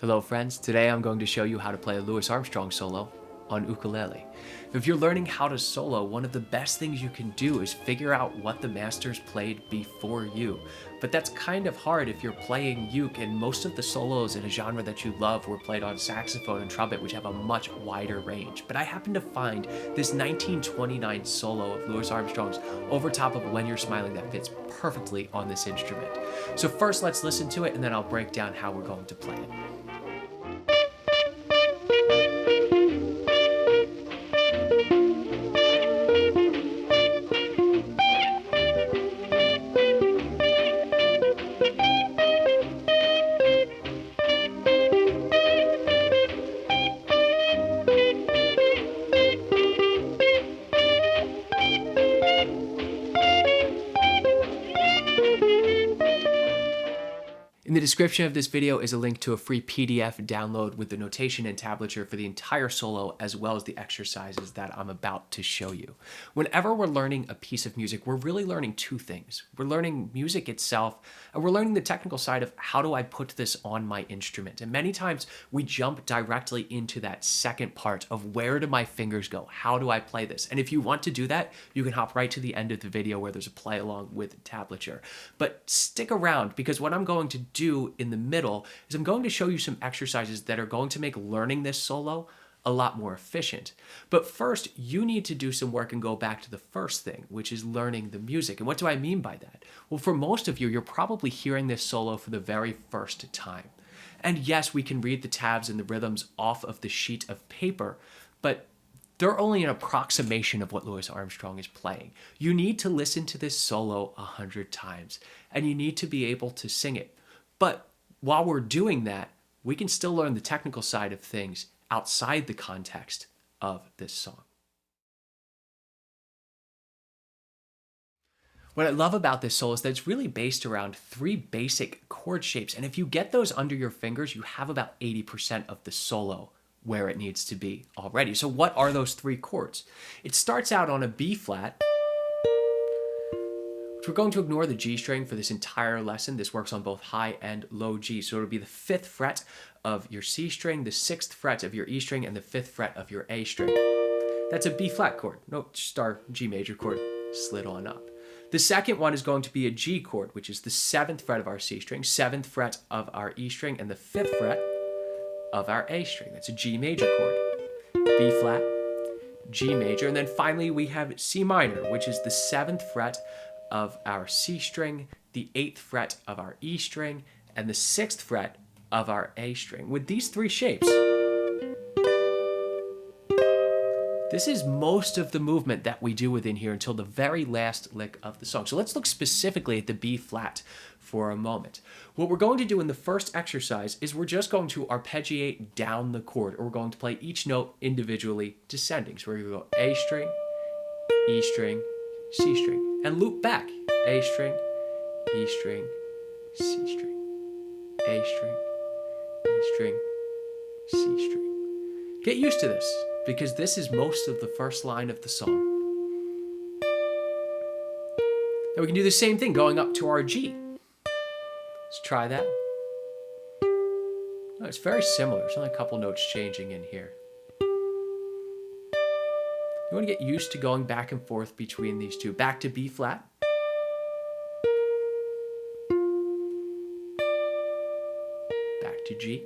Hello friends, today I'm going to show you how to play a Louis Armstrong solo on ukulele. If you're learning how to solo, one of the best things you can do is figure out what the masters played before you. But that's kind of hard if you're playing uke, and most of the solos in a genre that you love were played on saxophone and trumpet, which have a much wider range. But I happened to find this 1929 solo of Louis Armstrong's over top of When You're Smiling that fits perfectly on this instrument. So first let's listen to it, and then I'll break down how we're going to play it. In the description of this video is a link to a free PDF download with the notation and tablature for the entire solo, as well as the exercises that I'm about to show you. Whenever we're learning a piece of music, we're really learning two things. We're learning music itself, and we're learning the technical side of how do I put this on my instrument. And many times we jump directly into that second part of where do my fingers go? How do I play this? And if you want to do that, you can hop right to the end of the video where there's a play along with tablature. But stick around, because what I'm going to do in the middle is I'm going to show you some exercises that are going to make learning this solo a lot more efficient. But first, you need to do some work and go back to the first thing, which is learning the music. And what do I mean by that? Well, for most of you, you're probably hearing this solo for the very first time. And yes, we can read the tabs and the rhythms off of the sheet of paper, but they're only an approximation of what Louis Armstrong is playing. You need to listen to this solo 100 times, and you need to be able to sing it. But while we're doing that, we can still learn the technical side of things outside the context of this song. What I love about this solo is that it's really based around three basic chord shapes. And if you get those under your fingers, you have about 80% of the solo where it needs to be already. So what are those three chords? It starts out on a B flat, which we're going to ignore the G string for this entire lesson. This works on both high and low G. So it'll be the 5th fret of your C string, the 6th fret of your E string, and the 5th fret of your A string. That's a B flat chord. No, just our G major chord slid on up. The second one is going to be a G chord, which is the 7th fret of our C string, 7th fret of our E string, and the 5th fret of our A string. That's a G major chord. B flat, G major, and then finally we have C minor, which is the 7th fret of our C string, the 8th fret of our E string, and the 6th fret of our A string. With these three shapes, this is most of the movement that we do within here until the very last lick of the song. So let's look specifically at the B flat for a moment. What we're going to do in the first exercise is we're just going to arpeggiate down the chord, or we're going to play each note individually descending. So we're going to go A string, E string, C string, and loop back. A string, E string, C string, A string, E string, C string. Get used to this, because this is most of the first line of the song. Now we can do the same thing going up to our G. Let's try that. Oh, it's very similar. There's only a couple notes changing in here. You want to get used to going back and forth between these two. Back to B flat. Back to G.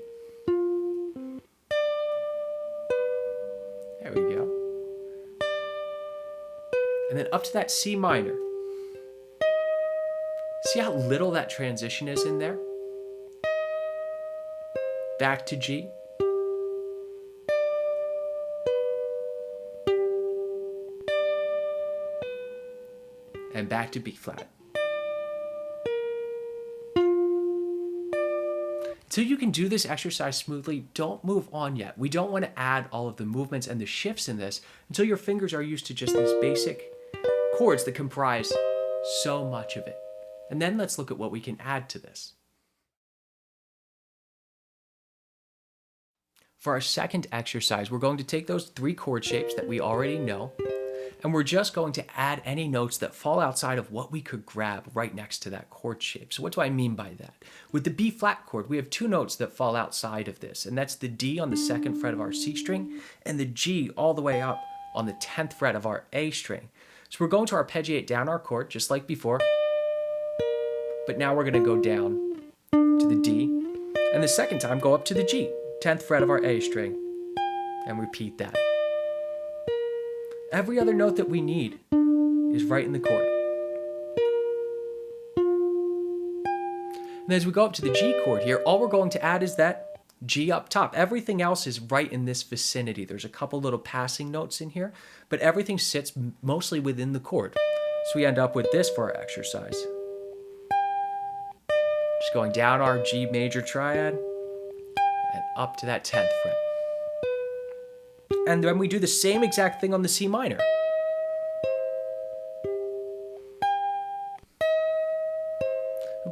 There we go. And then up to that C minor. See how little that transition is in there? Back to G. And back to B flat. Until you can do this exercise smoothly, don't move on yet. We don't want to add all of the movements and the shifts in this until your fingers are used to just these basic chords that comprise so much of it. And then let's look at what we can add to this. For our second exercise, we're going to take those three chord shapes that we already know, And we're just going to add any notes that fall outside of what we could grab right next to that chord shape. So what do I mean by that? With the B flat chord, we have two notes that fall outside of this, and that's the D on the 2nd fret of our C string and the G all the way up on the 10th fret of our A string. So we're going to arpeggiate down our chord just like before, but now we're going to go down to the D, and the second time go up to the G, 10th fret of our A string, and repeat that. Every other note that we need is right in the chord. And as we go up to the G chord here, all we're going to add is that G up top. Everything else is right in this vicinity. There's a couple little passing notes in here, but everything sits mostly within the chord. So we end up with this for our exercise. Just going down our G major triad and up to that 10th fret. And then we do the same exact thing on the C minor.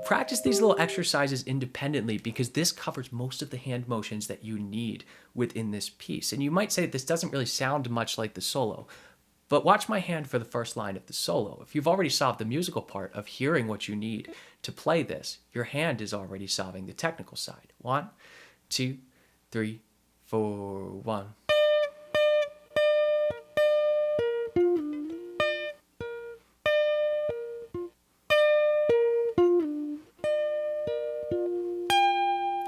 Practice these little exercises independently because this covers most of the hand motions that you need within this piece. And you might say this doesn't really sound much like the solo, but watch my hand for the first line of the solo. If you've already solved the musical part of hearing what you need to play this, your hand is already solving the technical side. 1, 2, 3, 4, 1.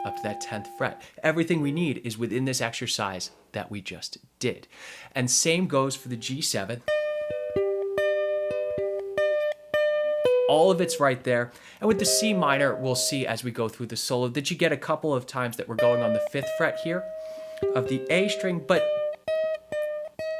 Up to that 10th fret. Everything we need is within this exercise that we just did. And same goes for the G7. All of it's right there. And with the C minor, we'll see as we go through the solo that you get a couple of times that we're going on the 5th fret here of the A string, but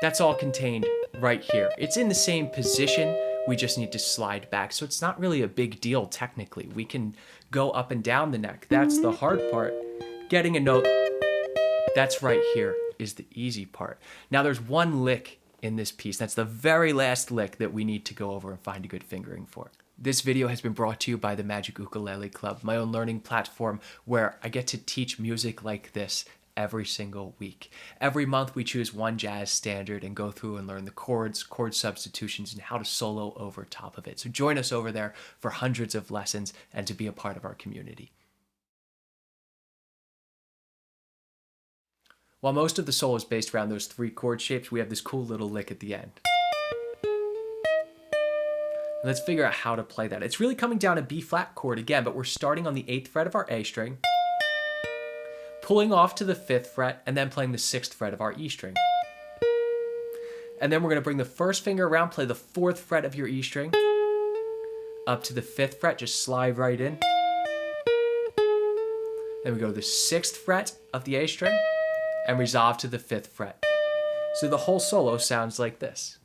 that's all contained right here. It's in the same position. We just need to slide back. So it's not really a big deal technically. We can go up and down the neck. That's the hard part. Getting a note that's right here is the easy part. Now there's one lick in this piece. That's the very last lick that we need to go over and find a good fingering for. This video has been brought to you by the Magic Ukulele Club, my own learning platform where I get to teach music like this every single week. Every month we choose one jazz standard and go through and learn the chords, chord substitutions, and how to solo over top of it. So join us over there for hundreds of lessons and to be a part of our community. While most of the solo is based around those 3 chord shapes, we have this cool little lick at the end. And let's figure out how to play that. It's really coming down a B flat chord again, but we're starting on the 8th fret of our A string, pulling off to the 5th fret, and then playing the 6th fret of our E string. And then we're going to bring the first finger around, play the 4th fret of your E string, up to the 5th fret, just slide right in. Then we go to the 6th fret of the A string, and resolve to the 5th fret. So the whole solo sounds like this.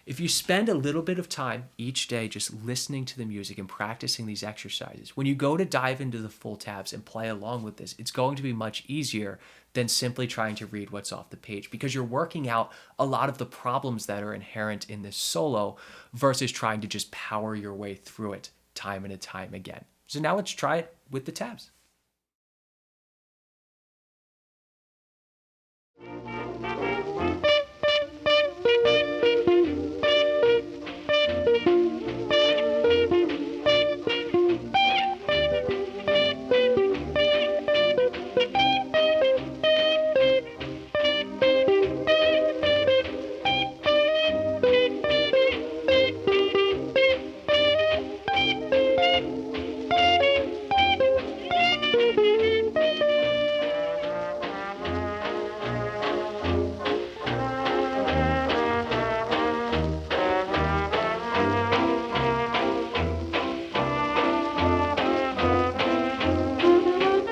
If you spend a little bit of time each day just listening to the music and practicing these exercises, when you go to dive into the full tabs and play along with this, it's going to be much easier than simply trying to read what's off the page because you're working out a lot of the problems that are inherent in this solo versus trying to just power your way through it time and time again. So now let's try it with the tabs.